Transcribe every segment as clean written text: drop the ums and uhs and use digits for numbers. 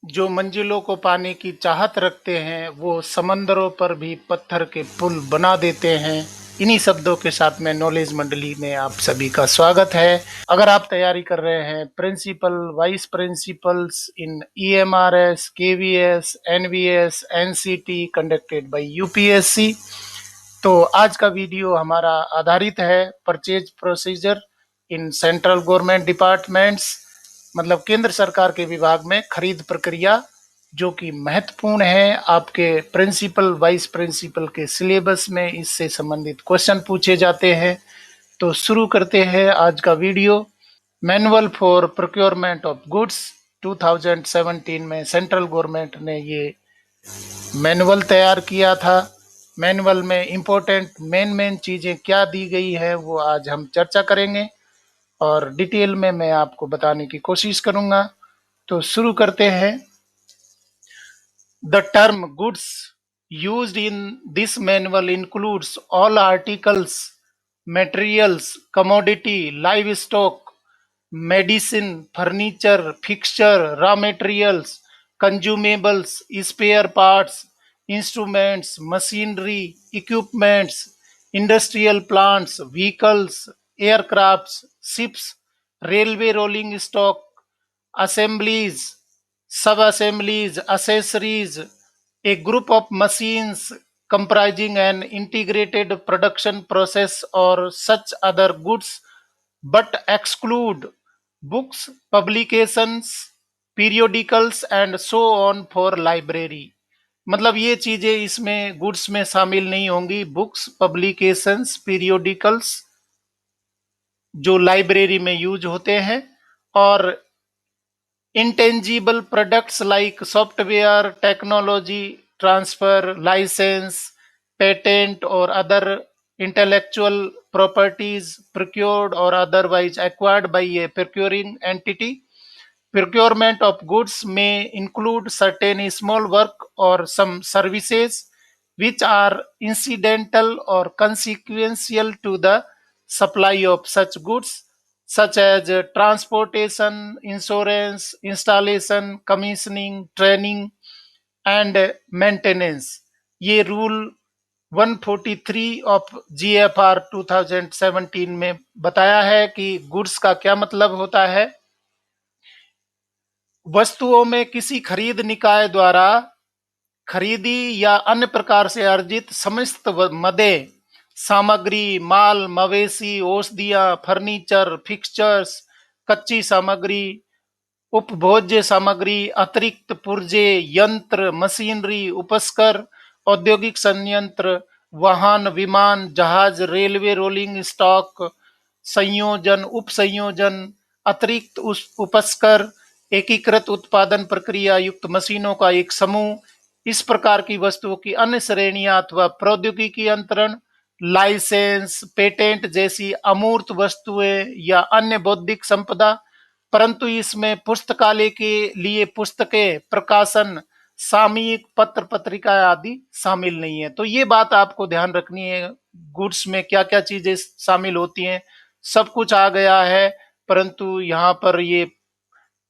जो मंजिलों को पाने की चाहत रखते हैं वो समंदरों पर भी पत्थर के पुल बना देते हैं। इन्हीं शब्दों के साथ में नॉलेज मंडली में आप सभी का स्वागत है। अगर आप तैयारी कर रहे हैं principal, vice principals in EMRS, KVS, NVS, NCT conducted by UPSC, तो आज का वीडियो हमारा आधारित है purchase procedure in central government departments, मतलब केंद्र सरकार के विभाग में खरीद प्रक्रिया, जो कि महत्वपूर्ण है। आपके प्रिंसिपल, वाइस प्रिंसिपल के सिलेबस में इससे संबंधित क्वेश्चन पूछे जाते हैं। तो शुरू करते हैं आज का video. Manual for procurement of goods 2017 में सेंट्रल गवर्नमेंट ने ये मैनुअल तैयार किया था। मैनुअल में इम्पोर्टेंट मेन चीज़ें क्या दी गई है वो आज हम चर्चा करेंगे और डिटेल में मैं आपको बताने की कोशिश करूंगा। तो शुरू करते हैं। The term goods used in this manual includes all articles, materials, commodity, livestock, medicine, furniture, fixture, raw materials, consumables, spare parts, instruments, machinery, equipments, industrial plants, vehicles, aircrafts, ships, railway rolling stock, assemblies, sub-assemblies, accessories, a group of machines comprising an integrated production process or such other goods, but exclude books, publications, periodicals and so on for library। मतलब ये चीजें इसमें goods में शामिल नहीं होंगी। Books, publications, periodicals जो library में यूज होते हैं, और intangible products like software, technology, transfer, license, patent or other intellectual properties procured or otherwise acquired by a procuring entity. Procurement of goods may include certain small work or some services which are incidental or consequential to the supply of such goods, such as transportation, insurance, installation, commissioning, training and maintenance। ये rule 143 of GFR 2017 में बताया है कि goods का क्या मतलब होता है। वस्तुओं में किसी खरीद निकाय द्वारा खरीदी या अन्य प्रकार से अर्जित समस्त मदें, सामग्री, माल, मवेशी, औषधियां, फर्नीचर, फिक्सचर्स, कच्ची सामग्री, उपभोज्य सामग्री, अतिरिक्त पुर्जे, यंत्र, मशीनरी, उपस्कर, औद्योगिक संयंत्र, वाहन, विमान, जहाज, रेलवे रोलिंग स्टॉक, संयोजन, उप संयोजन, अतिरिक्त उपस्कर, एकीकृत उत्पादन प्रक्रिया युक्त मशीनों का एक समूह, इस प्रकार की वस्तुओं की अन्य श्रेणियां अथवा प्रौद्योगिकी अंतरण, लाइसेंस, पेटेंट जैसी अमूर्त वस्तुएं या अन्य बौद्धिक संपदा, परंतु इसमें पुस्तकालय के लिए पुस्तकें, प्रकाशन, सामयिक, पत्र पत्रिका आदि शामिल नहीं है। तो ये बात आपको ध्यान रखनी है, गुड्स में क्या क्या चीजें शामिल होती हैं। सब कुछ आ गया है, परंतु यहाँ पर ये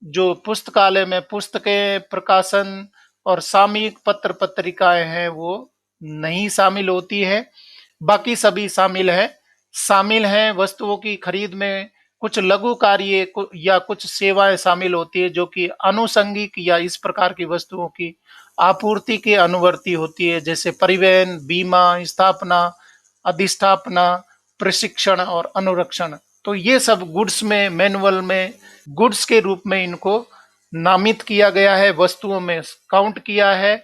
जो पुस्तकालय में पुस्तकें, प्रकाशन और सामयिक, पत्र पत्रिकाएं हैं वो नहीं शामिल होती है। बाकी सभी शामिल हैं। वस्तुओं की खरीद में कुछ लघु कार्य या कुछ सेवाएं शामिल होती है, जो कि आनुषंगिक या इस प्रकार की वस्तुओं की आपूर्ति के अनुवर्ती होती है, जैसे परिवहन, बीमा, स्थापना, अधिष्ठापना, प्रशिक्षण और अनुरक्षण। तो ये सब गुड्स में, मैनुअल में गुड्स के रूप में इनको नामित किया गया है, वस्तुओं में काउंट किया है।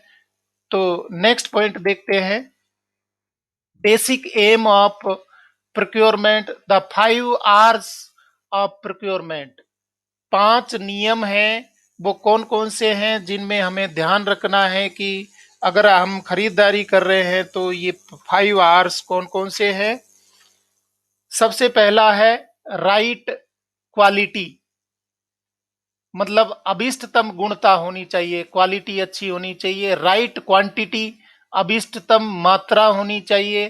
तो नेक्स्ट पॉइंट देखते हैं। Basic aim of procurement, the 5 R's of procurement. 5 नियम हैं, वो कौन कौन से हैं जिनमें हमें ध्यान रखना है कि अगर हम खरीदारी कर रहे हैं तो ये 5 R's कौन कौन से हैं। सबसे पहला है राइट क्वालिटी, मतलब अभिष्टतम गुणता होनी चाहिए, क्वालिटी अच्छी होनी चाहिए। राइट क्वांटिटी, अभिष्टतम मात्रा होनी चाहिए।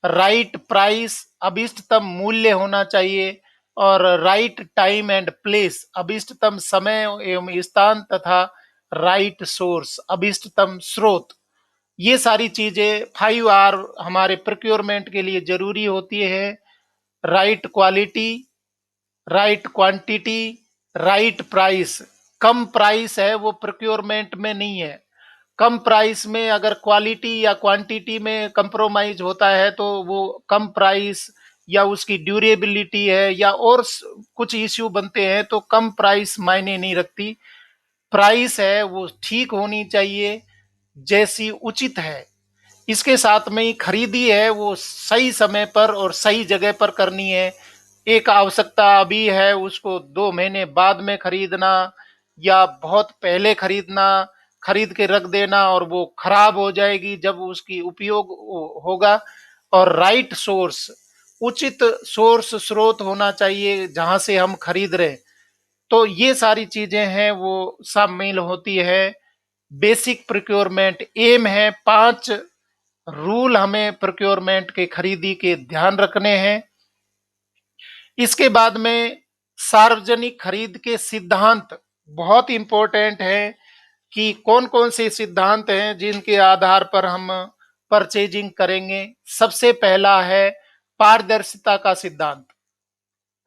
राइट प्राइस, अभिष्टतम मूल्य होना चाहिए। और राइट टाइम एंड प्लेस, अभिष्टतम समय एवं स्थान तथा राइट सोर्स, अभिष्टतम स्रोत। ये सारी चीजें 5R हमारे प्रोक्योरमेंट के लिए जरूरी होती है। Right quality, right quantity, right price. कम प्राइस है वो प्रोक्योरमेंट में नहीं है। कम प्राइस में अगर क्वालिटी या क्वांटिटी में कंप्रोमाइज होता है तो वो कम प्राइस, या उसकी ड्यूरेबिलिटी है, या और कुछ इश्यू बनते हैं तो कम प्राइस मायने नहीं रखती। प्राइस है वो ठीक होनी चाहिए, जैसी उचित है। इसके साथ में ही खरीदी है वो सही समय पर और सही जगह पर करनी है। एक आवश्यकता अभी है उसको 2 महीने बाद में खरीदना, या बहुत पहले खरीदना, खरीद के रख देना और वो खराब हो जाएगी जब उसकी उपयोग होगा। और राइट सोर्स, उचित सोर्स, स्रोत होना चाहिए जहां से हम खरीद रहे। तो ये सारी चीजें हैं वो शामिल होती है बेसिक प्रोक्योरमेंट। एम है 5 रूल हमें प्रोक्योरमेंट के खरीदी के ध्यान रखने हैं। इसके बाद में सार्वजनिक खरीद के सिद्धांत बहुत इंपॉर्टेंट है कि कौन कौन से सिद्धांत हैं जिनके आधार पर हम परचेजिंग करेंगे। सबसे पहला है पारदर्शिता का सिद्धांत।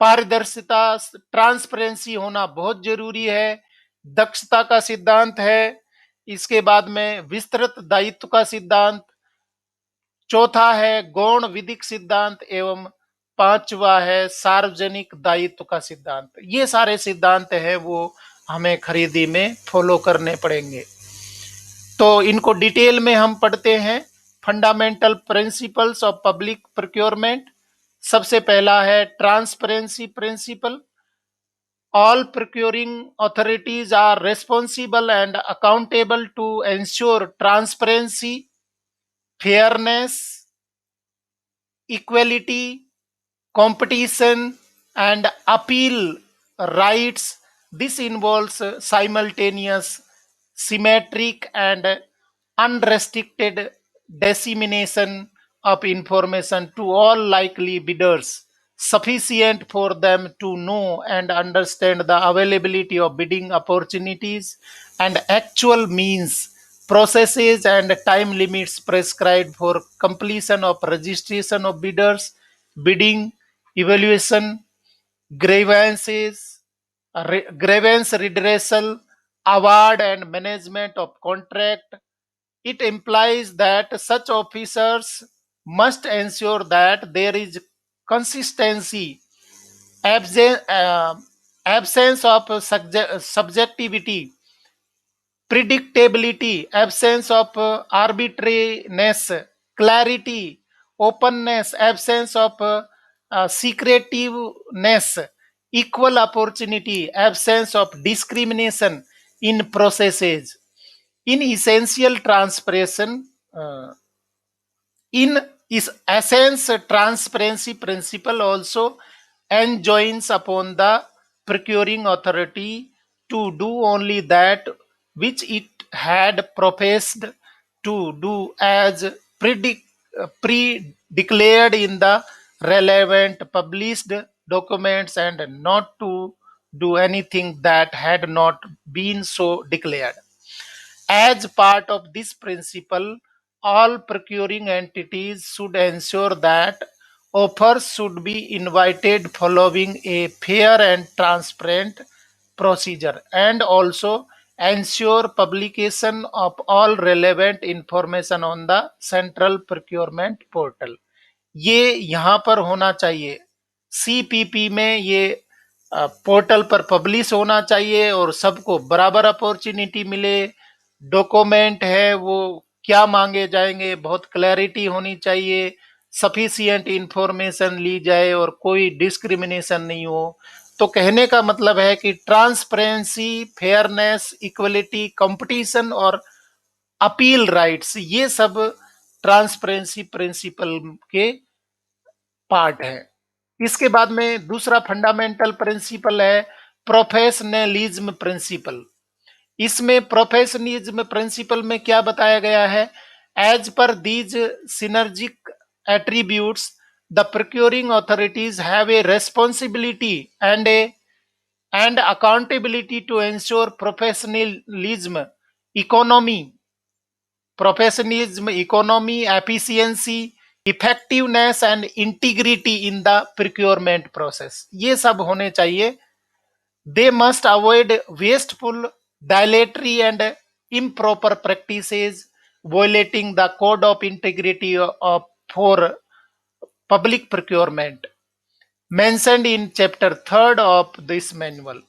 पारदर्शिता, ट्रांसपेरेंसी होना बहुत जरूरी है। दक्षता का सिद्धांत है। इसके बाद में विस्तृत दायित्व का सिद्धांत। चौथा है गौण विधिक सिद्धांत एवं पांचवा है सार्वजनिक दायित्व का सिद्धांत। ये सारे सिद्धांत हैं वो हमें खरीदी में फॉलो करने पड़ेंगे। तो इनको डिटेल में हम पढ़ते हैं। Fundamental principles of public procurement. सबसे पहला है transparency principle. All procuring authorities are responsible and accountable to ensure transparency, fairness, equality, competition, and appeal rights. This involves simultaneous, symmetric, and unrestricted dissemination of information to all likely bidders, sufficient for them to know and understand the availability of bidding opportunities and actual means, processes, and time limits prescribed for completion of registration of bidders, bidding, evaluation, grievances, grievance redressal, award, and management of contract. It implies that such officers must ensure that there is consistency, absence, absence of subjectivity, predictability, absence of arbitrariness, clarity, openness, absence of secretiveness, equal opportunity, absence of discrimination in processes. In essential transparency, uh, in its essence, transparency principle also enjoins upon the procuring authority to do only that which it had professed to do as pre-declared in the relevant published documents, and not to do anything that had not been so declared. As part of this principle, all procuring entities should ensure that offers should be invited following a fair and transparent procedure, and also ensure publication of all relevant information on the central procurement portal. ये यहाँ पर होना चाहिए। CPP में ये portal पर publish होना चाहिए और सबको बराबर अपॉर्चुनिटी मिले। डॉक्यूमेंट है वो क्या मांगे जाएंगे, बहुत क्लैरिटी होनी चाहिए, सफिशिएंट इंफॉर्मेशन ली जाए और कोई डिस्क्रिमिनेशन नहीं हो। तो कहने का मतलब है कि ट्रांसपेरेंसी, फेयरनेस, इक्वलिटी, कंपटीशन और अपील राइट्स, ये सब ट्रांसपेरेंसी प्रिंसिपल के पार्ट है। इसके बाद में दूसरा फंडामेंटल प्रिंसिपल है प्रोफेशनलिज्म प्रिंसिपल। इसमें प्रोफेशनलिज्म प्रिंसिपल में क्या बताया गया है? As per these synergic attributes the procuring authorities have a responsibility and a and accountability to ensure economy, economy, efficiency, effectiveness and integrity in the procurement process. ये सब होने चाहिए. They must avoid wasteful, dilatory and improper practices, violating the code of integrity of for public procurement mentioned in chapter 3rd of this manual.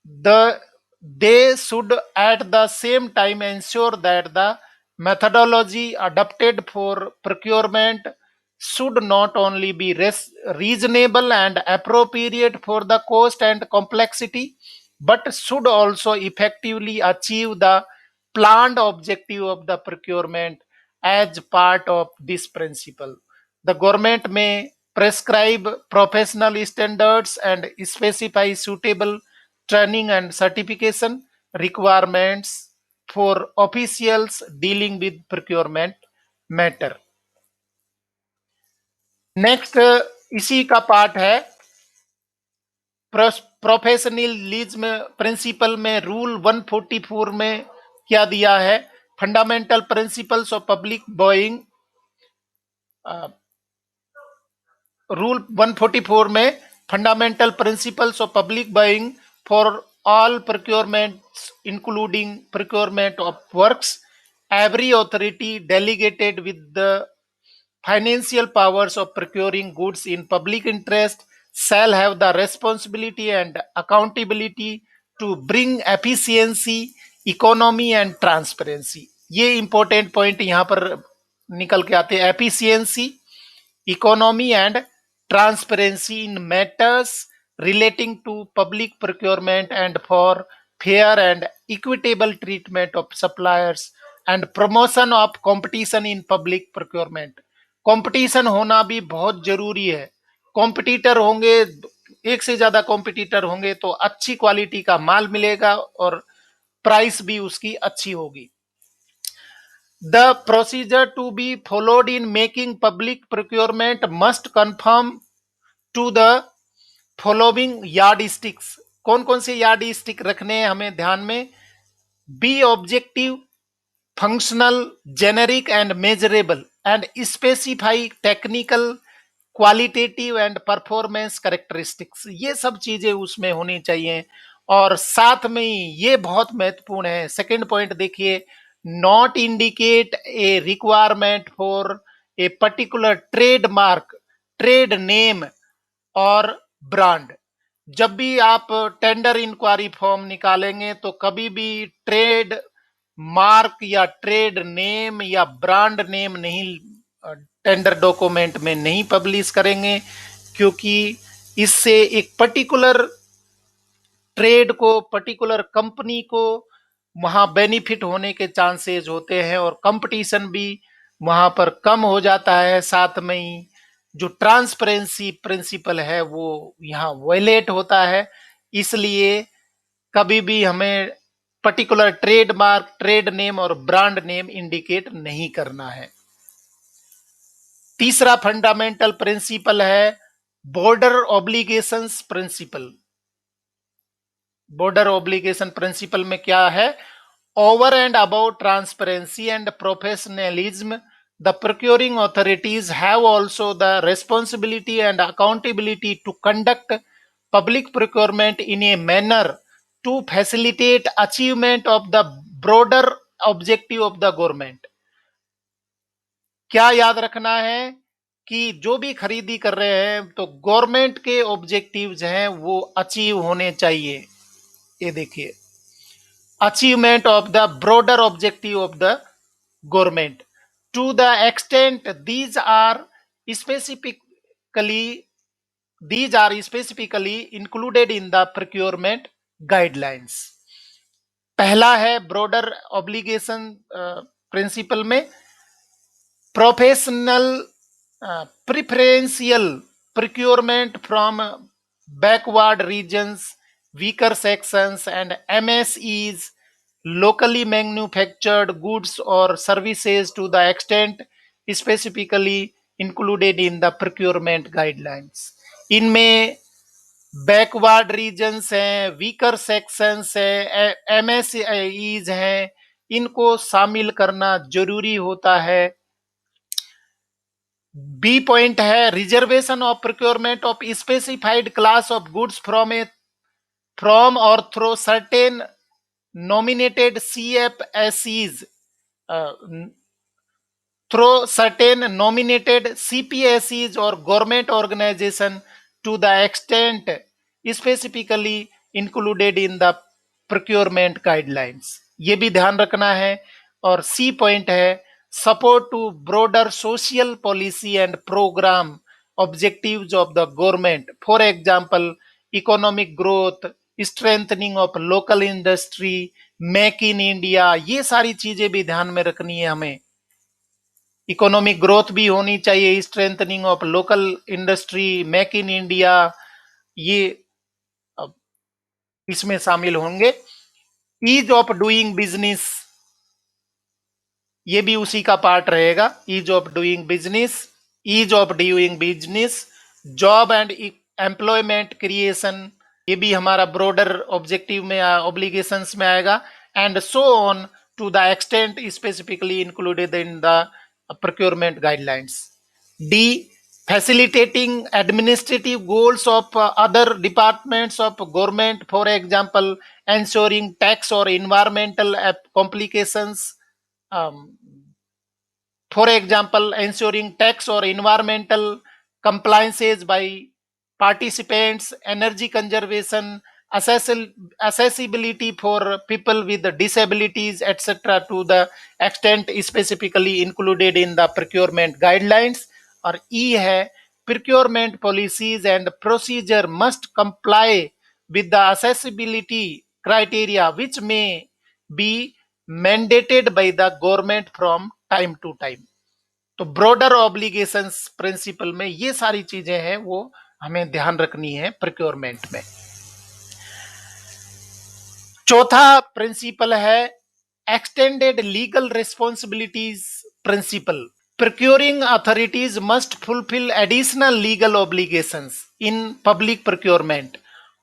The they should at the same time ensure that the methodology adopted for procurement should not only be reasonable and appropriate for the cost and complexity, but should also effectively achieve the planned objective of the procurement. As part of this principle, the government may prescribe professional standards and specify suitable training and certification requirements for officials dealing with procurement matter. Next इसी का part है professionalism principle में rule 144 में क्या दिया है. Fundamental principles of public Boeing, rule 144 में fundamental principles of public buying for all procurements including procurement of works, every authority delegated with the financial powers of procuring goods in public interest shall have the responsibility and accountability to bring efficiency, economy and transparency. ये important point यहां पर निकल के आते हैं. Efficiency, economy and transparency in matters relating to public procurement and for fair and equitable treatment of suppliers and promotion of competition in public procurement. Competition होना भी बहुत जरूरी है. कॉम्पिटिटर होंगे, एक से ज्यादा कॉम्पिटिटर होंगे तो अच्छी क्वालिटी का माल मिलेगा और प्राइस भी उसकी अच्छी होगी. The procedure to be followed in making public procurement must conform to the following yardsticks. कौन कौन से यार्डस्टिक रखने हैं हमें ध्यान में. B objective, functional, generic and measurable and specify technical, qualitative and performance characteristics. ये सब चीजें उसमें होनी चाहिए. और साथ में ही ये बहुत महत्वपूर्ण है, सेकंड पॉइंट देखिए, not indicate a requirement for a particular trademark, trade name और ब्रांड. जब भी आप टेंडर इंक्वायरी फॉर्म निकालेंगे तो कभी भी ट्रेड मार्क या ट्रेड नेम या ब्रांड नेम नहीं टेंडर डॉक्यूमेंट में नहीं पब्लिश करेंगे, क्योंकि इससे एक पर्टिकुलर ट्रेड को, पर्टिकुलर कंपनी को वहां बेनिफिट होने के चांसेस होते हैं और कंपटीशन भी वहां पर कम हो जाता है. साथ में ही जो ट्रांसपेरेंसी प्रिंसिपल है वो यहाँ वायलेट होता है. इसलिए कभी भी हमें पर्टिकुलर ट्रेडमार्क, ट्रेड नेम और ब्रांड नेम इंडिकेट नहीं करना है. तीसरा फंडामेंटल प्रिंसिपल है broader obligations principle. Broader obligation principle में क्या है, over and about transparency and professionalism, the procuring authorities have also the responsibility and accountability to conduct public procurement in a manner to facilitate achievement of the broader objective of the government. क्या याद रखना है कि जो भी खरीदी कर रहे हैं तो गवर्नमेंट के ऑब्जेक्टिव्स हैं वो अचीव होने चाहिए. ये देखिए, achievement of the broader objective of the government. To the extent these are specifically included in the procurement guidelines. पहला है ब्रॉडर ऑब्लिगेशन प्रिंसिपल में professional preferential procurement from backward regions, weaker sections and MSEs, locally manufactured goods or services to the extent specifically included in the procurement guidelines. इनमें backward regions हैं, weaker sections है, MSEs हैं, इनको शामिल करना जरूरी होता है। बी पॉइंट है reservation of procurement of specified class of goods from और through certain nominated CFSEs through certain nominated CPSEs or government organization to the extent specifically included in the procurement guidelines। ये भी ध्यान रखना है। और C point है support to broader social policy and programme objectives of the government, for example economic growth, strengthening of local industry, make in India, ये सारी चीजें भी ध्यान में रखनी है हमें। इकोनॉमिक ग्रोथ भी होनी चाहिए, strengthening of local industry, make in India, ये इसमें शामिल होंगे। ईज ऑफ डूइंग बिजनेस, ये भी उसी का पार्ट रहेगा। Ease of doing business, ease of doing business, job and employment creation, ये भी हमारा ब्रॉडर ऑब्जेक्टिव में ऑब्लिगेशंस में आएगा। And so on to the extent specifically included in the procurement guidelines. D, facilitating administrative goals of other departments of government, for example ensuring tax or environmental complications, um, for example ensuring tax or environmental compliances by participants, energy conservation, accessibility for people with disabilities, etc., to the extent specifically included in the procurement guidelines। और ई है procurement policies and procedure must comply with the accessibility criteria which may be mandated by the government from time to time। तो broader obligations principal में ये सारी चीजें हैं वो हमें ध्यान रखनी है प्रोक्योरमेंट में। चौथा प्रिंसिपल है extended legal responsibilities principle. Procuring authorities must fulfill additional legal obligations in public procurement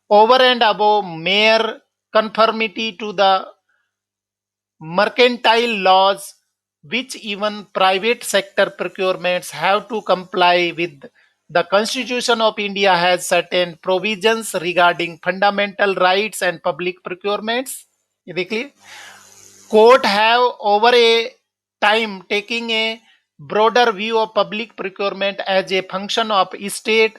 over and above mere conformity to the mercantile laws, which even private sector procurements have to comply with। The Constitution of India has certain provisions regarding fundamental rights and public procurements। ये देखिए, court have over a time taking a broader view of public procurement as a function of state,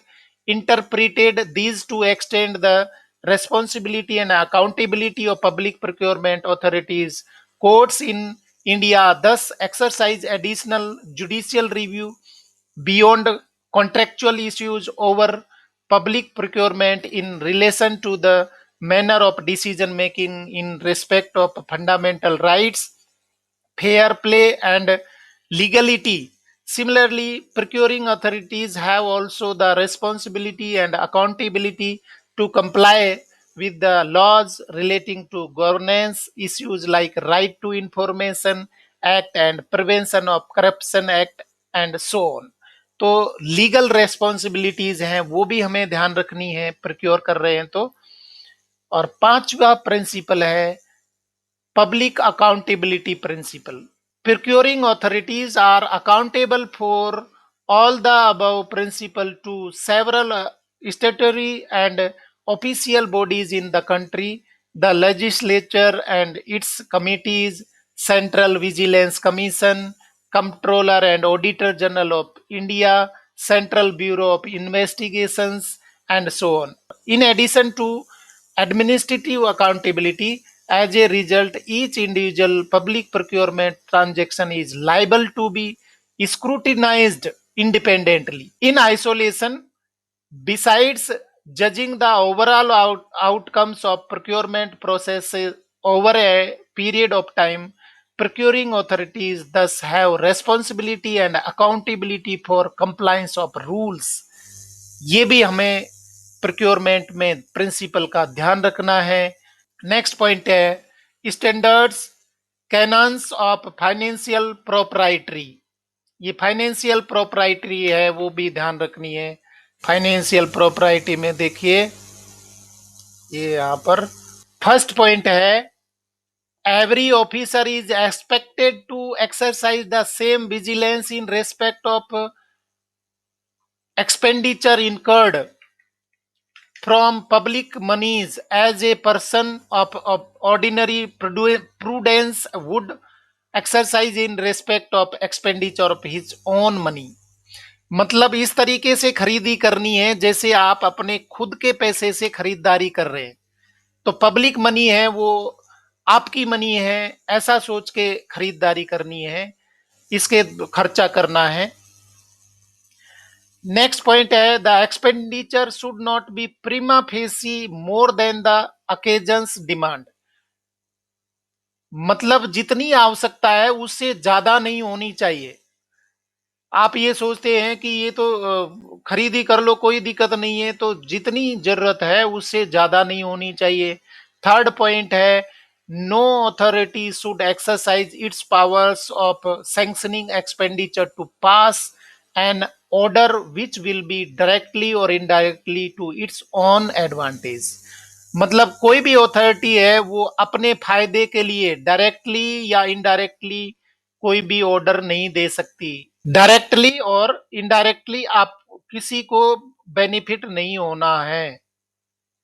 interpreted these to extend the responsibility and accountability of public procurement authorities। Courts in India thus exercise additional judicial review beyond contractual issues over public procurement in relation to the manner of decision making in respect of fundamental rights, fair play, and legality। Similarly, procuring authorities have also the responsibility and accountability to comply with the laws relating to governance issues like Right to Information Act and Prevention of Corruption Act and so on। तो legal responsibilities हैं वो भी हमें ध्यान रखनी है procure कर रहे हैं तो। और पांचवा प्रिंसिपल है public accountability principle. Procuring authorities are accountable for all the above principle to several statutory and official bodies in the country, the legislature and its committees, Central Vigilance Commission, Comptroller and Auditor General of India, Central Bureau of Investigations, and so on। In addition to administrative accountability, as a result, each individual public procurement transaction is liable to be scrutinized independently, in isolation. Besides judging the overall outcomes of procurement processes over a period of time, procuring authorities thus have responsibility and accountability for compliance of rules। ये भी हमें procurement में principal का ध्यान रखना है। Next point है standards cannons of financial proprietary. ये फाइनेंशियल प्रोप्राइटरी है वो भी ध्यान रखनी है। फाइनेंशियल प्रोप्राइटरी में देखिए ये यहाँ पर फर्स्ट पॉइंट है, every officer is expected to exercise the same vigilance in respect of expenditure incurred from public monies as a person of ordinary prudence would exercise in respect of expenditure of his own money। मतलब इस तरीके से खरीदी करनी है जैसे आप अपने खुद के पैसे से खरीदारी कर रहे हैं। तो पब्लिक मनी है, वो आपकी मनी है, ऐसा सोच के खरीदारी करनी है, इसके खर्चा करना है। नेक्स्ट पॉइंट है, the expenditure should not be prima facie more than the occasions demand. मतलब जितनी आवश्यकता है उससे ज्यादा नहीं होनी चाहिए। आप ये सोचते हैं कि ये तो खरीदी कर लो, कोई दिक्कत नहीं है, तो जितनी जरूरत है उससे ज्यादा नहीं होनी चाहिए। थर्ड पॉइंट है, no authority should exercise its powers of sanctioning expenditure to pass an order which will be directly और indirectly to its own advantage. मतलब कोई भी अथॉरिटी है वो अपने फायदे के लिए डायरेक्टली या इनडायरेक्टली कोई भी ऑर्डर नहीं दे सकती। डायरेक्टली और इनडायरेक्टली आप किसी को बेनिफिट नहीं होना है,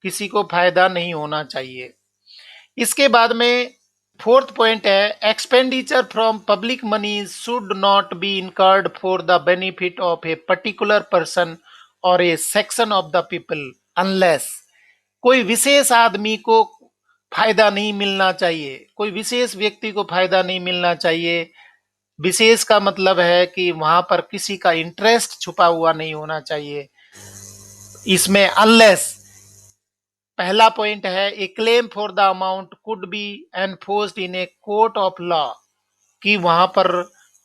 किसी को फायदा नहीं होना चाहिए। इसके बाद में फोर्थ पॉइंट है, expenditure from public money should not be incurred for the benefit of a particular person और a section of the people unless, कोई विशेष आदमी को फायदा नहीं मिलना चाहिए, कोई विशेष व्यक्ति को फायदा नहीं मिलना चाहिए। विशेष का मतलब है कि वहां पर किसी का इंटरेस्ट छुपा हुआ नहीं होना चाहिए इसमें। अनलेस पहला पॉइंट है, a claim for the amount could be enforced in a court of law, कि वहां पर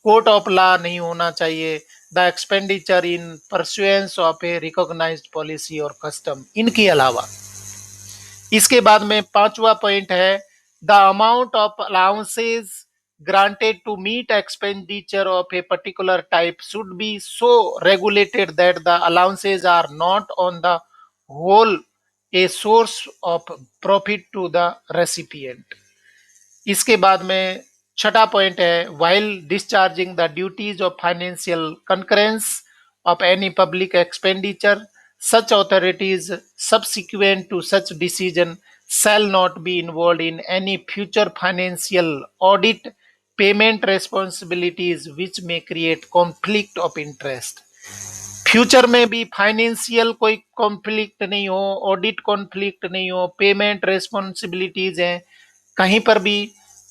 कोर्ट ऑफ लॉ नहीं होना चाहिए। The expenditure in pursuance of a recognised policy और कस्टम, इनके अलावा। इसके बाद में पांचवा पॉइंट है, the amount of allowances granted to meet expenditure of a particular type should be so regulated that the allowances are not on the whole a source of profit to the recipient। इसके बाद में छठा point है, while discharging the duties of financial concurrence of any public expenditure, such authorities subsequent to such decision shall not be involved in any future financial audit payment responsibilities which may create conflict of interest। Future में भी financial कोई conflict नहीं हो, audit conflict नहीं हो, payment responsibilities हैं, कहीं पर भी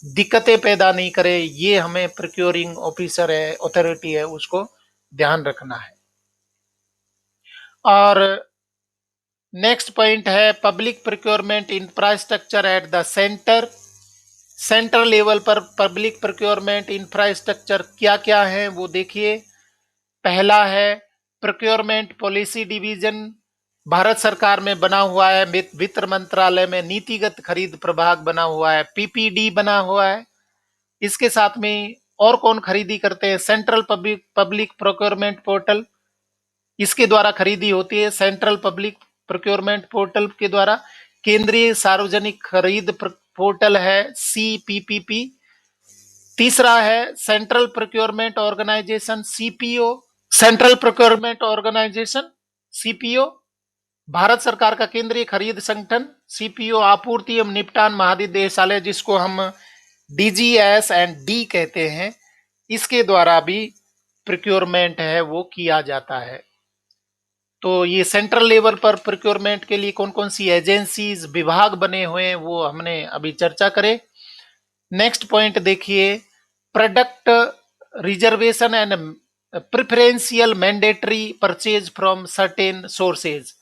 दिक्कतें पैदा नहीं करे, ये हमें प्रोक्योरिंग ऑफिसर है, अथॉरिटी है, उसको ध्यान रखना है। और नेक्स्ट पॉइंट है, public procurement infrastructure at the centre. Central level पर पब्लिक प्रोक्योरमेंट इंफ्रास्ट्रक्चर क्या क्या है वो देखिए। पहला है, प्रोक्योरमेंट पॉलिसी डिवीजन भारत सरकार में बना हुआ है, वित्त मंत्रालय में नीतिगत खरीद प्रभाग बना हुआ है, पीपीडी बना हुआ है। इसके साथ में और कौन खरीदी करते हैं, सेंट्रल पब्लिक प्रोक्योरमेंट पोर्टल, इसके द्वारा खरीदी होती है। सेंट्रल पब्लिक प्रोक्योरमेंट पोर्टल के द्वारा केंद्रीय सार्वजनिक खरीद पोर्टल है सीपीपीपी। तीसरा है central procurement organisation CPO. Central procurement organisation CPO Bharat सरकार का केंद्रीय खरीद संगठन। सीपीओ आपूर्ति एवं निपटान महानिदेशालय, जिसको हम डीजीएस एंड डी कहते हैं, इसके द्वारा भी प्रोक्योरमेंट है वो किया जाता है। तो ये सेंट्रल लेवल पर प्रोक्योरमेंट के लिए कौन कौन सी एजेंसीज, विभाग बने हुए हैं वो हमने अभी चर्चा करे। नेक्स्ट पॉइंट देखिए, product reservation and preferential mandatory purchase from certain sources.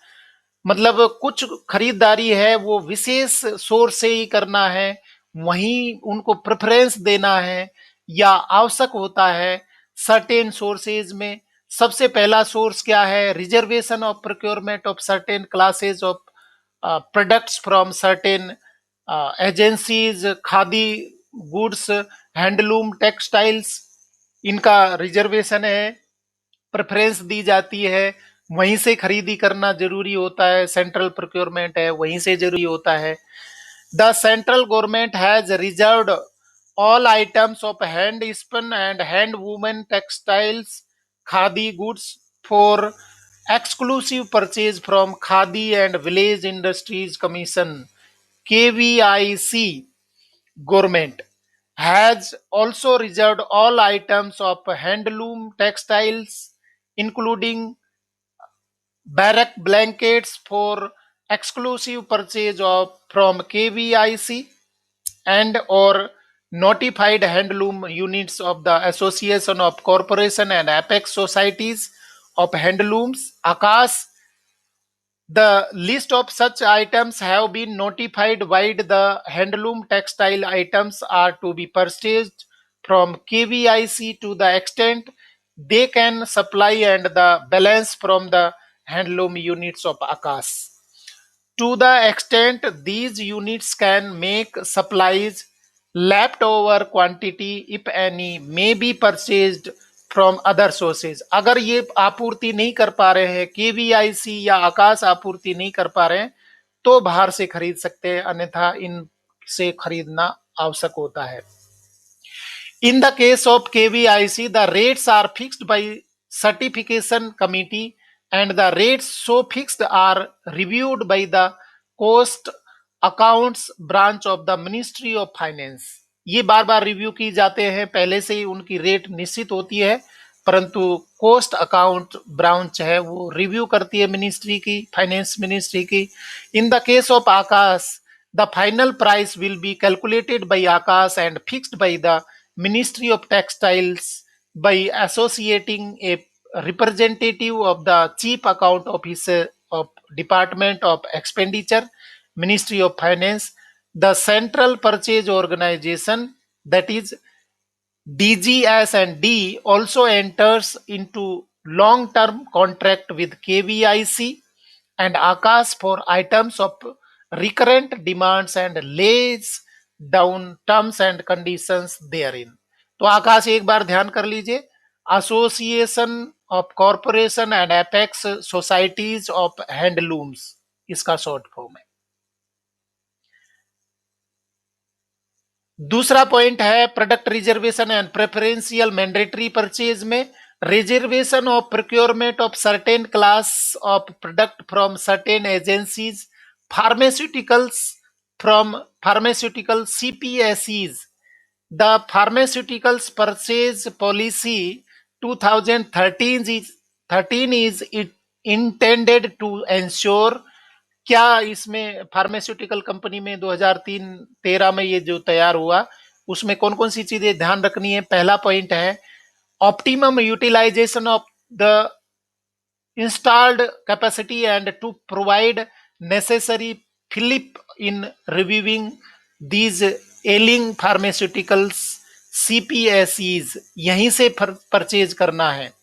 मतलब कुछ खरीदारी है वो विशेष सोर्स से ही करना है, वहीं उनको प्रेफरेंस देना है या आवश्यक होता है सर्टेन सोर्सेज में। सबसे पहला सोर्स क्या है, reservation of procurement of certain classes of products from certain agencies, khadi goods, handloom, textiles, इनका रिजर्वेशन है, प्रेफरेंस दी जाती है, वहीं से खरीदी करना जरूरी होता है, सेंट्रल प्रोक्योरमेंट है वहीं से जरूरी होता है। The central government has reserved all items of hand spun and hand woven textiles khadi goods for exclusive purchase from Khadi and Village Industries Commission KVIC. Government has also reserved all items of handloom textiles, including barrack blankets, for exclusive purchase of from KVIC and or notified handloom units of the Association of Corporation and Apex Societies of Handlooms, AKAS. The list of such items have been notified while the handloom textile items are to be purchased from KVIC to the extent they can supply and the balance from the handloom units of AKAS. To the extent these units can make supplies, leftover quantity, if any, may be purchased from other sources. अगर ये आपूर्ति नहीं कर पा रहे हैं, KVIC या आकाश आपूर्ति नहीं कर पा रहे हैं, तो बाहर से खरीद सकते हैं, अन्यथा इनसे खरीदना आवश्यक होता है। In the case of KVIC, the rates are fixed by certification committee and the rates so fixed are reviewed by the cost accounts branch of the Ministry of Finance. ये बार बार रिव्यू की जाते हैं, पहले से ही उनकी रेट निश्चित होती है, परंतु कोस्ट अकाउंट ब्रांच है वो रिव्यू करती है मिनिस्ट्री की, फाइनेंस मिनिस्ट्री की। In the case of Akash, the final price will be calculated by Akash and fixed by the Ministry of Textiles by associating a representative of the Chief Account Officer of Department of Expenditure, Ministry of Finance, the Central Purchase Organization, that is DGS&D, also enters into long-term contract with KVIC and Akash for items of recurrent demands and lays down terms and conditions therein. तो आकाश एक बार ध्यान कर लीजिए, association of corporation and apex societies of handlooms इसका short form है। दूसरा point है product reservation and preferential mandatory purchase में reservation of procurement of certain class of product from certain agencies, pharmaceuticals from pharmaceutical CPSEs. The pharmaceuticals purchase policy 2013 is intended to ensure, क्या इसमें pharmaceutical company में 2013 में ये जो तैयार हुआ उसमें कौन कौन सी चीजें ध्यान रखनी है? पहला पॉइंट है optimum utilisation of the installed capacity and to provide necessary fillip in reviewing these ailing pharmaceuticals CPSEs, यहीं से परचेज करना है।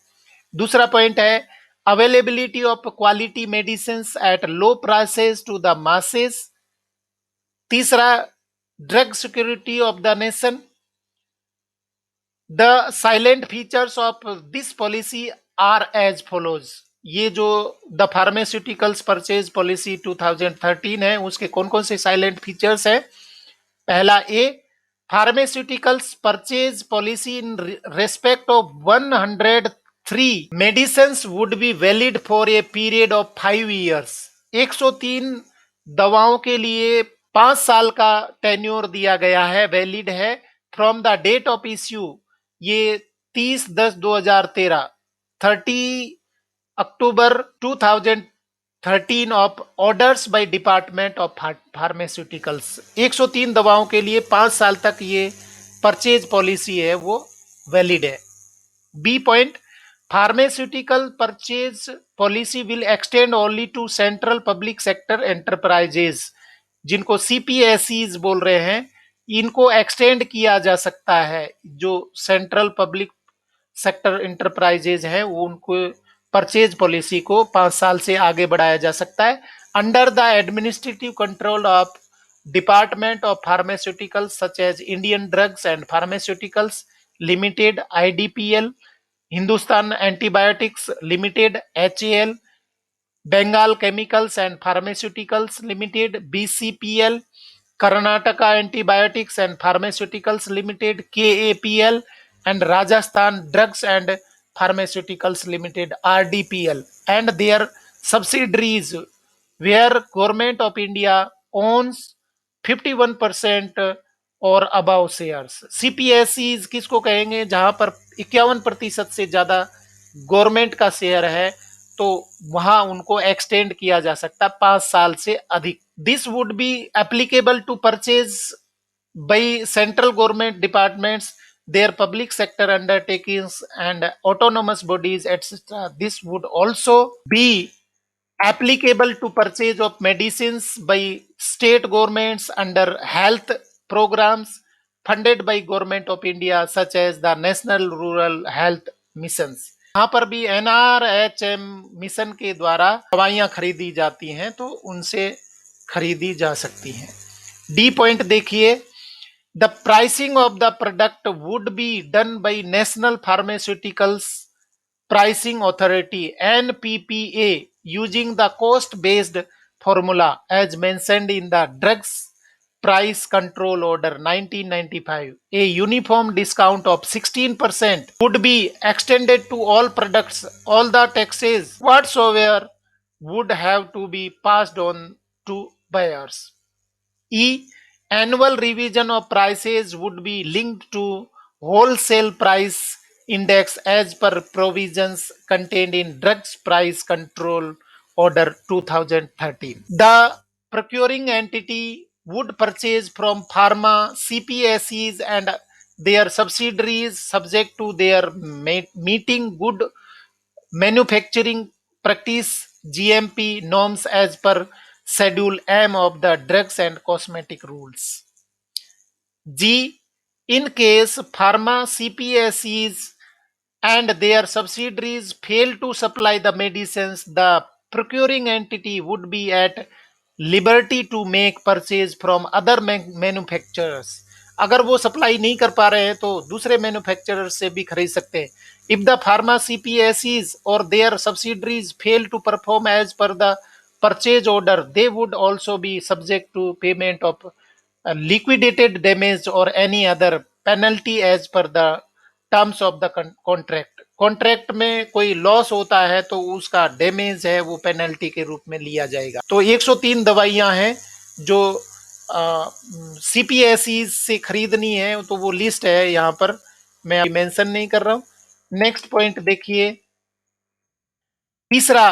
दूसरा पॉइंट है availability of quality medicine at low prices to the masses. तीसरा drug security of the nation. The silent features of this policy are as follows. ये जो the pharmaceuticals purchase policy 2013 है उसके कौन कौन से साइलेंट फीचर्स हैं? पहला A, pharmaceuticals purchase policy in respect of 103 medicines would be valid for a period of 5 years। 103 दवाओं के लिए 5 साल का टेन्योर दिया गया है, वैलिड है। From the date of issue, ये 30/10/2013, 30 October 2013 of orders by department of pharmaceuticals. 103 दवाओं के लिए 5 साल तक ये परचेज पॉलिसी है वो वैलिड है। B point, pharmaceutical purchase policy will extend only to central public sector enterprises, जिनको CPSEs बोल रहे हैं, इनको एक्सटेंड किया जा सकता है। जो सेंट्रल पब्लिक सेक्टर एंटरप्राइजेज हैं वो उनको परचेज पॉलिसी को 5 साल से आगे बढ़ाया जा सकता है। Under the administrative control of department of pharmaceuticals such as Indian drugs and pharmaceuticals limited IDPL, Hindustan antibiotics limited HAL, Bengal Chemicals and Pharmaceuticals Limited, BCPL, Karnataka Antibiotics and Pharmaceuticals Limited, KAPL, and Rajasthan Drugs and Pharmaceuticals Limited, RDPL, and their subsidiaries, where Government of India owns 51% और about shares. सीपीएसईज किसको कहेंगे? जहां पर 51% से ज्यादा government का share है, तो वहां उनको एक्सटेंड किया जा सकता है 5 साल से अधिक। This would be applicable to purchase by central government departments, their public sector undertakings and autonomous bodies, etc. This would also be applicable to purchase of medicines by state governments under health programs funded by government of India, such as the National Rural Health Missions। यहाँ पर भी NRHM mission के द्वारा दवाइयाँ खरीदी जाती हैं, तो उनसे खरीदी जा सकती हैं। डी पॉइंट देखिए, the pricing of the product would be done by national pharmaceuticals Pricing Authority (NPPA) using the cost-based formula as mentioned in the Drugs Price Control Order 1995. A uniform discount of 16% would be extended to all products. All the taxes whatsoever would have to be passed on to buyers. E. Annual revision of prices would be linked to wholesale price index as per provisions contained in Drugs Price Control Order 2013. The procuring entity would purchase from pharma CPSEs and their subsidiaries subject to their meeting good manufacturing practice GMP norms as per Schedule M of the Drugs and Cosmetic Rules. G. In case pharma CPSEs and their subsidiaries fail to supply the medicines, the procuring entity would be at liberty to make purchase from other manufacturers। अगर वो supply नहीं कर पा रहे हैं तो दूसरे manufacturer से भी खरीद सकते हैं। इफ द फार्मा CPSEs और their subsidiaries fail to perform as per the purchase order, they would also be subject to payment of liquidated damage or any other penalty as per the terms of the contract. Contract में कोई loss होता है तो उसका damage है वो penalty के रूप में लिया जाएगा। तो 103 दवाइयां हैं जो सीपीएसई से खरीदनी है, तो वो लिस्ट है, यहाँ पर मैं मेंशन नहीं कर रहा हूं। नेक्स्ट पॉइंट देखिए, तीसरा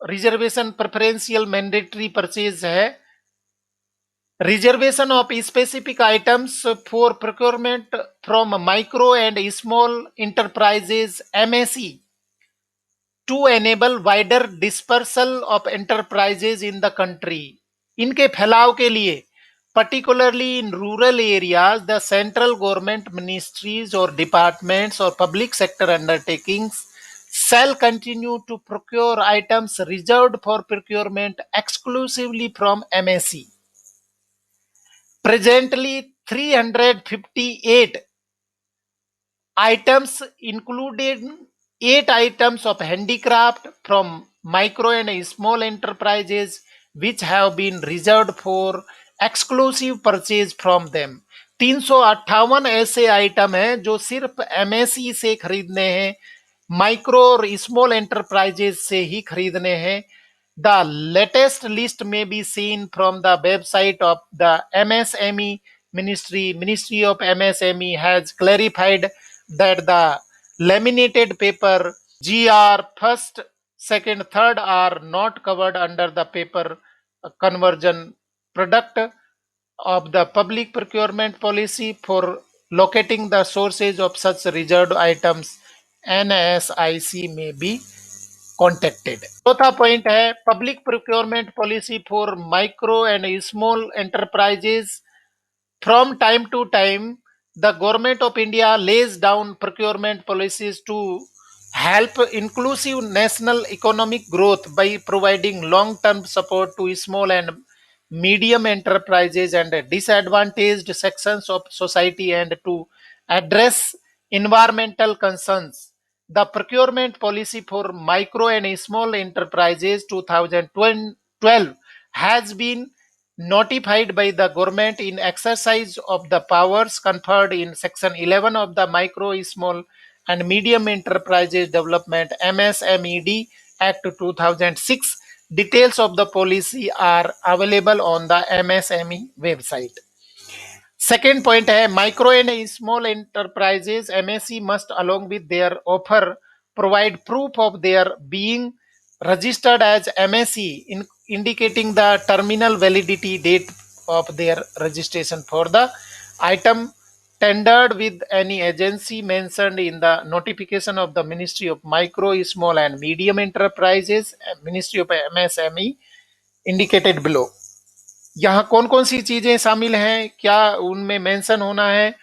रिजर्वेशन प्रेफरेंशियल मैंडेटरी परचेज है। Reservation of specific items for procurement from micro and small enterprises (MSE) to enable wider dispersal of enterprises in the country। इनके फैलाव के लिए particularly in rural areas, the central government ministries or departments or public sector undertakings shall continue to procure items reserved for procurement exclusively from MSE। Presently, 358 items included 8 items of handicraft from micro and small enterprises which have been reserved for exclusive purchase from them। 358 ऐसे item हैं जो सिर्फ MSE से खरीदने हैं, micro और small enterprises से ही खरीदने हैं। The latest list may be seen from the website of the MSME Ministry. Ministry of MSME has clarified that the laminated paper GR first, second, third are not covered under the paper conversion product of the public procurement policy. For locating the sources of such reserved items, NSIC may be contacted. चौथा point है public procurement policy for micro and small enterprises. From time to time the government of India lays down procurement policies to help inclusive national economic growth by providing long-term support to small and medium enterprises and disadvantaged sections of society and to address environmental concerns। The procurement policy for micro and small enterprises 2012 has been notified by the government in exercise of the powers conferred in section 11 of the micro, small and medium enterprises development MSMED Act 2006. Details of the policy are available on the MSME website. Second point है micro and small enterprises MSE must along with their offer provide proof of their being registered as MSE indicating the terminal validity date of their registration for the item tendered with any agency mentioned in the notification of the Ministry of Micro, Small and Medium Enterprises, Ministry of MSME indicated below. यहाँ कौन कौन सी चीजें शामिल हैं, क्या उनमें mention होना है?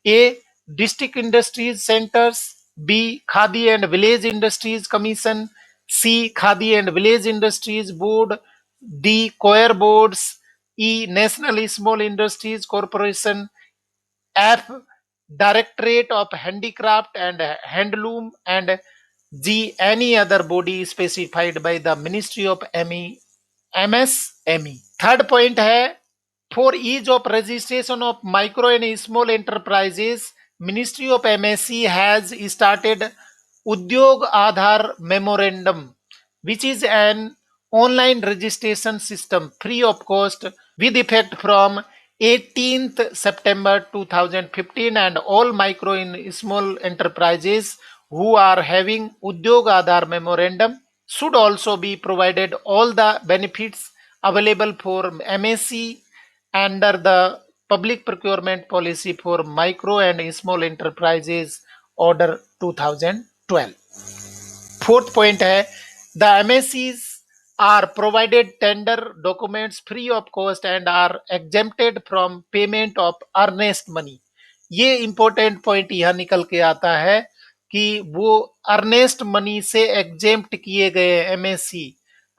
A, district industries centres, B, Khadi and village industries commission, C, Khadi and village industries board, D, coir boards, E, national small industries corporation, F, directorate of handicraft and handloom and G, any other body specified by the ministry of MSME. Third point है for ease of registration of micro and small enterprises ministry of MSE has started Udyog Aadhaar memorandum which is an online registration system free of cost with effect from 18th September 2015 and all micro and small enterprises who are having Udyog Aadhaar memorandum should also be provided all the benefits available for MSE under the Public Procurement Policy for Micro and Small Enterprises Order 2012. Fourth point है the MSEs are provided tender documents free of cost and are exempted from payment of earnest money. ये important point यह निकल के आता है कि वो earnest money से एग्जेम्प्ट किए गए MSE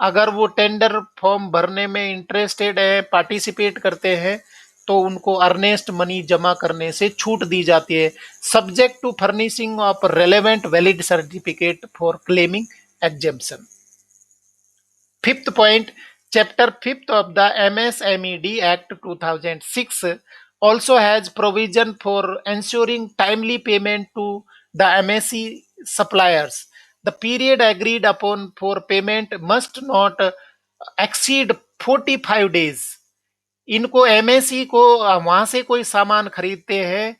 अगर वो टेंडर फॉर्म भरने में इंटरेस्टेड है, पार्टिसिपेट करते हैं, तो उनको अर्नेस्ट मनी जमा करने से छूट दी जाती है subject to furnishing of relevant valid certificate for claiming exemption. Fifth point chapter 5th of the MSMED Act 2006 also has provision for ensuring timely payment to the MSE suppliers. The period agreed upon for payment must not exceed 45 days. इनको MSE को वहां से कोई सामान खरीदते हैं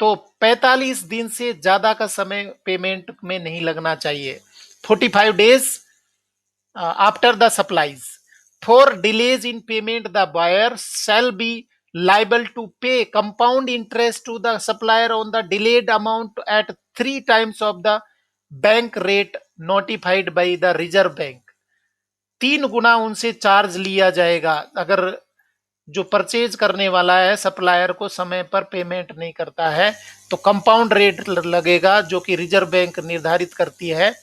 तो 45 दिन से ज्यादा का समय पेमेंट में नहीं लगना चाहिए. 45 days after the supplies. For delays in payment, the buyer shall be liable to pay compound interest to the supplier on the delayed amount at 3 times of the bank rate notified by the Reserve Bank. 3 गुना उनसे charge लिया जाएगा अगर जो purchase करने वाला है supplier को समय पर पेमेंट नहीं करता है तो कंपाउंड रेट लगेगा जो कि रिजर्व बैंक निर्धारित करती है.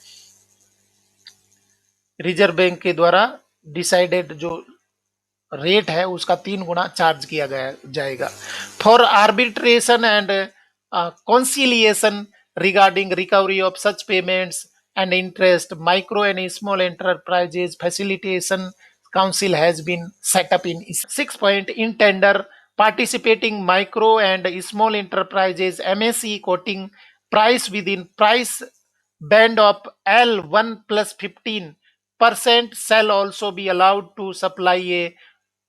रिजर्व बैंक के द्वारा डिसाइडेड जो रेट है उसका 3 गुना चार्ज किया जाएगा. For arbitration and conciliation regarding recovery of such payments and interest, micro and small enterprises facilitation council has been set up in 6 point in tender participating micro and small enterprises MSE quoting price within price band of L1 plus 15% shall also be allowed to supply a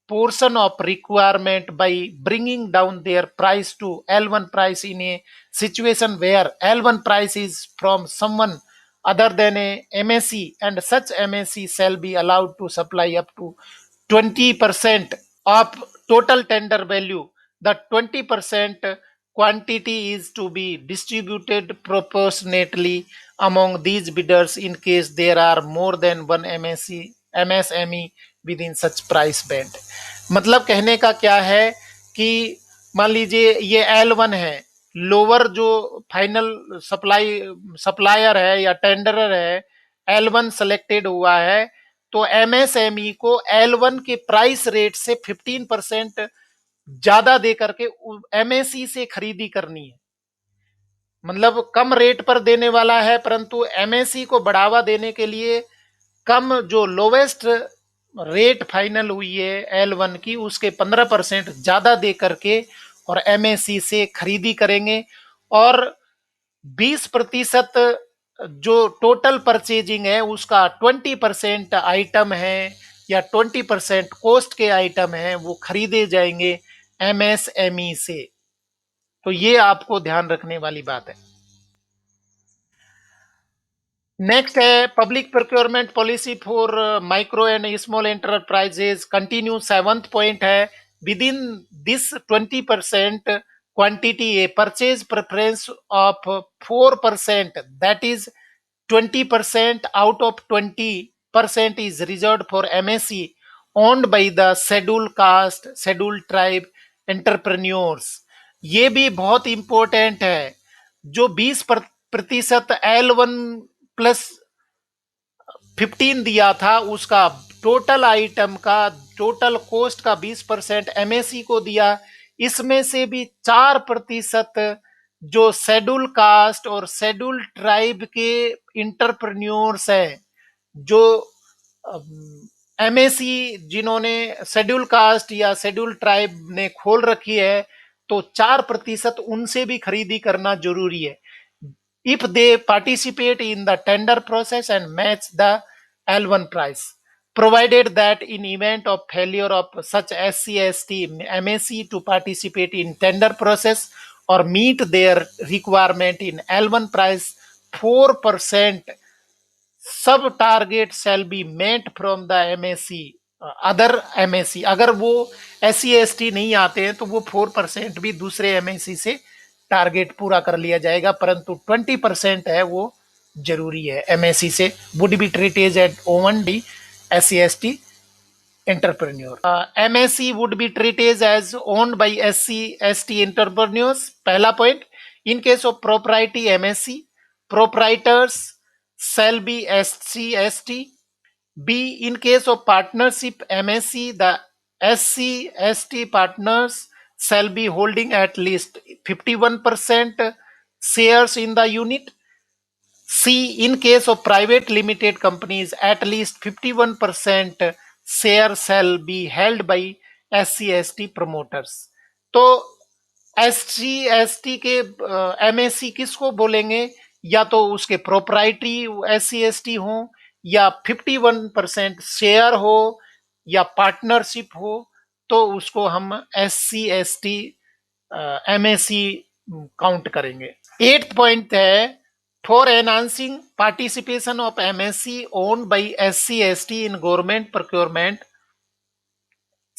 portion of requirement by bringing down their price to L1 price in a situation where L1 price is from someone other than a MSE and such MSE shall be allowed to supply up to 20% of total tender value. The 20% quantity is to be distributed proportionately among these bidders in case there are more than one MSME within such price band. मतलब कहने का क्या है कि मान लीजिए ये L1 है, लोअर जो फाइनल सप्लायर है या टेंडरर है L1 सेलेक्टेड हुआ है तो MSME को L1 के प्राइस रेट से 15% ज्यादा दे करके MSE से खरीदी करनी है. मतलब कम रेट पर देने वाला है, परंतु एमएससी को बढ़ावा देने के लिए कम जो लोवेस्ट रेट फाइनल हुई है L1 की उसके 15% ज्यादा दे करके और एमएससी से खरीदी करेंगे। और 20% जो टोटल परचेजिंग है उसका 20% आइटम है या 20% कॉस्ट के आइटम है वो खरीदे जाएंगे एमएसएमई से। तो ये आपको ध्यान रखने वाली बात है। नेक्स्ट है public procurement policy for micro and small enterprises continue. Seventh point है within this 20% quantity a purchase preference of 4%, that is 20% out of 20% is reserved for MSC owned by the scheduled caste, scheduled tribe entrepreneurs। ये भी बहुत important है। जो 20% L1 plus 15 दिया था उसका total item का टोटल कॉस्ट का 20% एमएससी को दिया। इसमें से भी 4% जो शेड्यूल कास्ट और शेड्यूल ट्राइब के इंटरप्रेन्योर्स हैं, जो एमएससी जिन्होंने शेड्यूल कास्ट या शेड्यूल ट्राइब ने खोल रखी है, तो 4% उनसे भी खरीदी करना जरूरी है। if they participate in the tender process and match the L1 price, provided that in event of failure of such SC/ST MSC to participate in tender process or meet their requirement in L1 price, 4% sub target shall be met from the MSE other MSE. अगर वो SC/ST नहीं आते हैं तो वो 4% भी दूसरे MSc से टारगेट पूरा कर लिया जाएगा, परंतु 20% है वो जरूरी है एमएससी से। Would be treated at only SC/ST entrepreneur। MSc would be treated as owned by SC/ST entrepreneurs। पहला point, in case of propriety MSc, proprietors shall be SC/ST। B, in case of partnership MSc, the SC/ST partners shall be holding at least 51% shares in the unit। C, in case of private limited companies, at least 51% share shall be held by SC/ST promoters। तो SC/ST के MSC किसको बोलेंगे? या तो उसके proprietary SC/ST हो, या 51% share हो, या पार्टनरशिप हो, तो उसको हम SC/ST MSC काउंट करेंगे। 8th पॉइंट है for enhancing participation of MSE owned by SC/ST in government procurement,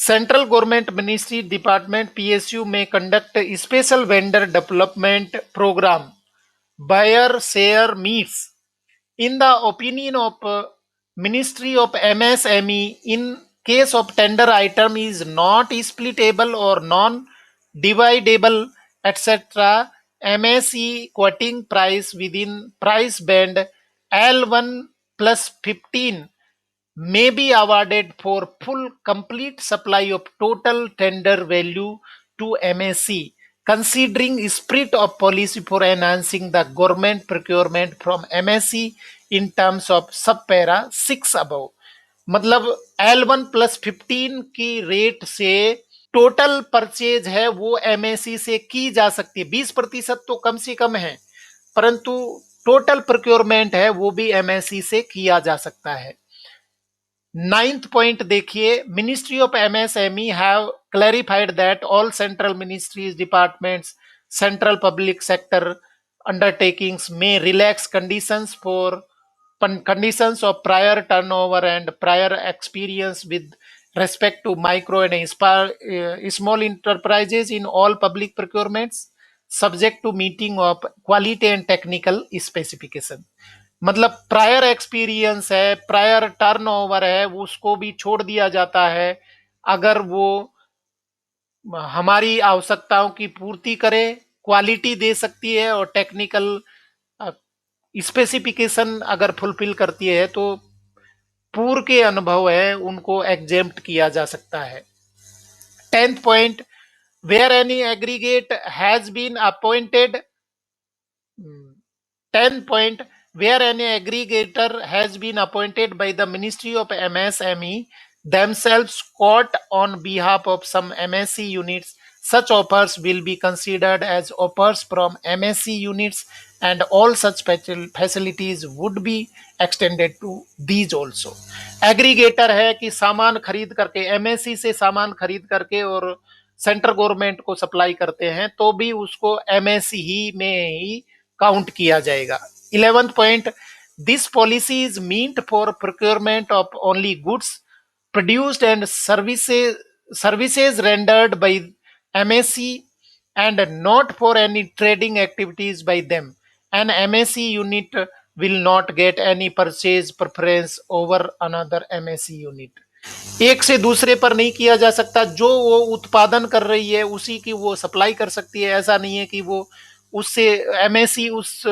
central government ministry department PSU में conduct special vendor development programme buyer seller meets. In the opinion of Ministry of MSME, in case of tender item is not splittable or non-dividable, etc., MSE quoting price within price band L1 plus 15 may be awarded for full complete supply of total tender value to MSC, considering spirit of policy for enhancing the government procurement from MSC in terms of subpara 6 above। मतलब L1 plus 15 की rate से total purchase है वो MSc से की जा सकती है। 20% तो कम से कम है, परंतु टोटल प्रोक्योरमेंट है वो भी एमएससी से किया जा सकता है। 9th पॉइंट देखिए, ministry of MSME have clarified that all central ministries departments central public sector undertakings may relax conditions of prior turnover and prior experience with respect to micro and small enterprises in all public procurements subject to meeting of quality and technical specification। मतलब prior experience है, prior turnover है, उसको भी छोड़ दिया जाता है अगर वो हमारी आवश्यकताओं की पूर्ति करे, क्वालिटी दे सकती है और टेक्निकल स्पेसिफिकेशन अगर फुलफिल करती है तो पूर्व के अनुभव है उनको एग्जेम्प्ट किया जा सकता है। 10th point, where any aggregate has been appointed 10 point, where an aggregator has been appointed by the Ministry of MSME themselves court on behalf of some MSC units, such offers will be considered as offers from MSC units, and all such facilities would be extended to these also. Aggregator है कि सामान खरीद करके MSc से सामान खरीद करके और सेंट्रल गवर्नमेंट को सप्लाई करते हैं तो भी उसको एमएससी ही में ही काउंट किया जाएगा. 11th point, this policy is meant for procurement of only goods produced and services rendered by MSC and not for any trading activities by them. An MSC unit will not get any purchase preference over another MSC unit. एक से दूसरे पर नहीं किया जा सकता. जो वो उत्पादन कर रही है उसी की वो सप्लाई कर सकती है. ऐसा नहीं है कि वो उससे एमएससी उस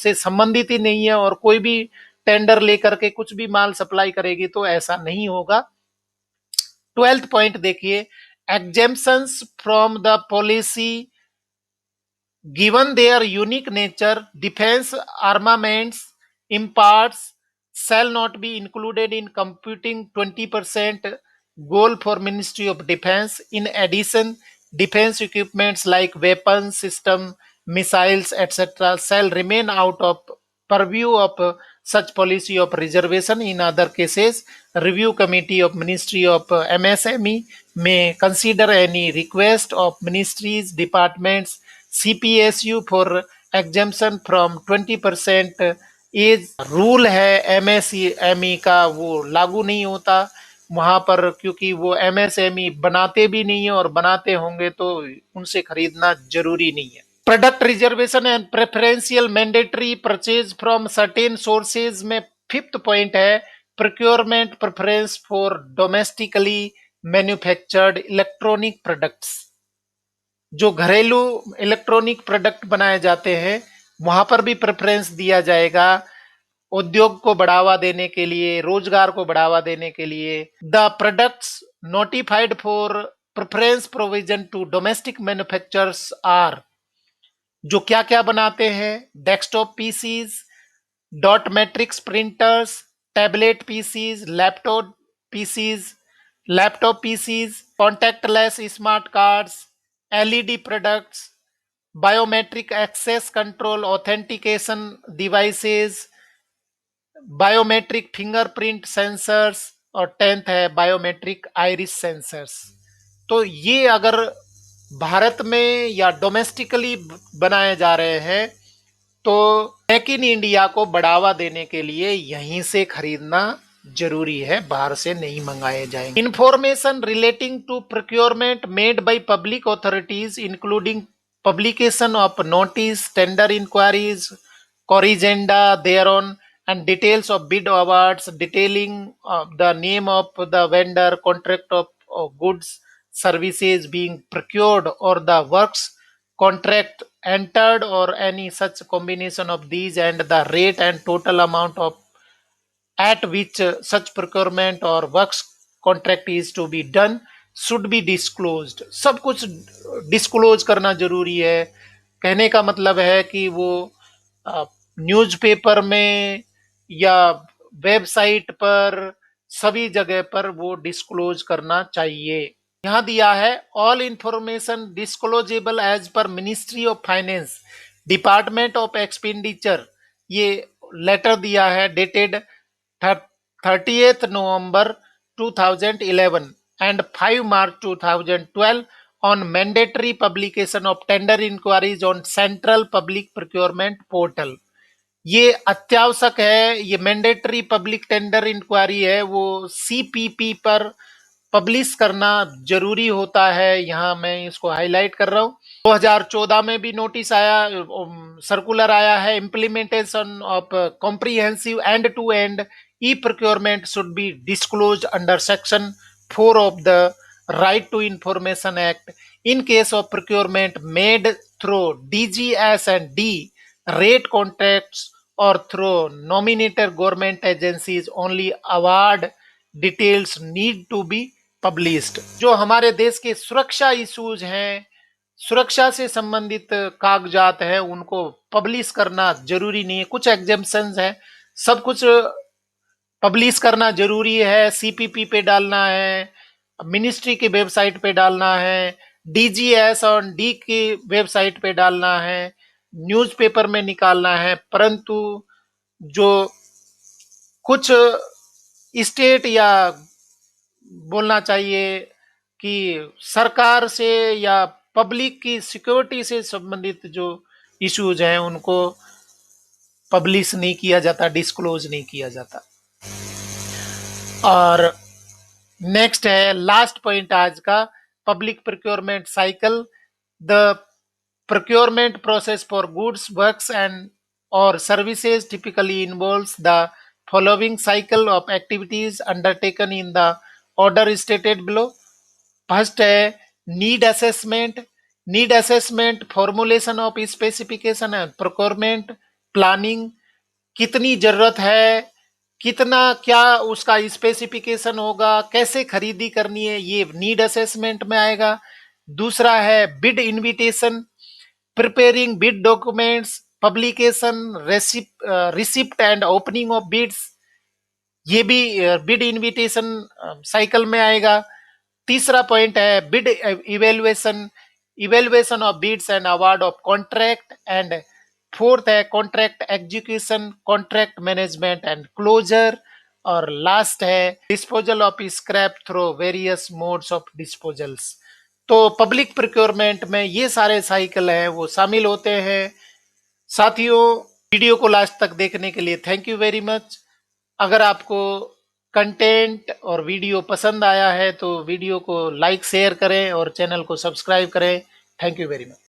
से संबंधित ही नहीं है और कोई भी टेंडर लेकर के कुछ भी माल सप्लाई करेगी तो ऐसा नहीं होगा. 12th पॉइंट देखिए, exemptions from the policy given their unique nature, defense armaments imports shall not be included in computing 20% goal for Ministry of Defense. In addition, defense equipments like weapons system, missiles, etc., shall remain out of purview of such policy of reservation. In other cases, review committee of Ministry of MSME may consider any request of ministries, departments, CPSU for exemption from 20% as rule है. MSME का वो लागू नहीं होता वहां पर क्योंकि वो एमएसएमई बनाते भी नहीं है और बनाते होंगे तो उनसे खरीदना जरूरी नहीं है. Product reservation and preferential mandatory purchase from certain sources में 5th पॉइंट है, procurement preference for domestically manufactured electronic products. जो घरेलू इलेक्ट्रॉनिक प्रोडक्ट बनाए जाते हैं वहां पर भी प्रेफरेंस दिया जाएगा उद्योग को बढ़ावा देने के लिए, रोजगार को बढ़ावा देने के लिए. The products notified for preference provision to domestic manufacturers are, जो क्या क्या बनाते हैं, desktop PCs, dot matrix printers, tablet PCs, laptop PCs, contactless smart cards, LED products, biometric access control authentication devices, biometric fingerprint sensors और 10th है biometric iris sensors. तो ये अगर भारत में या डोमेस्टिकली बनाए जा रहे हैं तो मेक इन इंडिया को बढ़ावा देने के लिए यहीं से खरीदना जरूरी है, बाहर से नहीं मंगाए जाएंगे. Information relating to procurement made by public authorities including publication of notice, tender inquiries, corrigenda thereon, and details of bid awards detailing the name of the vendor, contract of goods, services being procured, or the works contract entered, or any such combination of these, and the rate and total amount of at which such procurement or works contract is to be done should be disclosed. सब कुछ disclose करना जरूरी है. कहने का मतलब है कि वो न्यूज़पेपर में या वेबसाइट पर सभी जगह पर वो डिस्क्लोज करना चाहिए. यहां दिया है all information disclosable as per ministry of finance, department of expenditure. ये लेटर दिया है dated 30th November 2011 and 5 March 2012 on mandatory publication of tender inquiries on Central Public Procurement Portal. ये अत्यावश्यक है, ये मैंडेटरी पब्लिक टेंडर इंक्वायरी है, वो CPP पर पब्लिश करना जरूरी होता है. यहां मैं इसको हाईलाइट कर रहा हूं. 2014 में भी नोटिस आया, सर्कुलर आया है. Implementation of comprehensive end to end e procurement should be disclose under section 4 of the right to information act in case of procurement made through DGS and D rate contracts or through nominated government agencies, only award details need to be published. जो हमारे देश के सुरक्षा issues हैं, सुरक्षा से संबंधित कागजात है उनको पब्लिश करना जरूरी नहीं है, कुछ एग्जेम्पशंस है, सब कुछ पब्लिश करना जरूरी है, सीपीपी पे डालना है, मिनिस्ट्री की वेबसाइट पे डालना है, डीजीएस और डी की वेबसाइट पे डालना है, न्यूज़पेपर में निकालना है, परंतु जो कुछ स्टेट या बोलना चाहिए कि सरकार से या पब्लिक की सिक्योरिटी से संबंधित जो इश्यूज हैं उनको पब्लिश नहीं किया जाता, डिस्क्लोज नहीं किया जाता। और नेक्स्ट है लास्ट पॉइंट आज का, public procurement cycle. The procurement process for goods, works, and or services typically involves the following cycle of activities undertaken in the order stated below. First है need assessment, formulation of specification and procurement planning, कितनी जरूरत है, कितना क्या उसका specification होगा, कैसे खरीदी करनी है, ये नीड असेसमेंट में आएगा। दूसरा है bid invitation, preparing bid documents, publication, receipt and opening of bids, ये भी बिड इनविटेशन साइकिल में आएगा। तीसरा पॉइंट है bid evaluation, evaluation of bids and award of contract, and fourth है contract execution, contract management and closure, और last है disposal of scrap through various modes of disposals. तो पब्लिक प्रोक्योरमेंट में ये सारे साइकिल हैं वो शामिल होते हैं। साथियों, वीडियो को लास्ट तक देखने के लिए थैंक यू वेरी मच। अगर आपको कंटेंट और वीडियो पसंद आया है तो वीडियो को लाइक शेयर करें और चैनल को सब्सक्राइब करें। Thank you very much.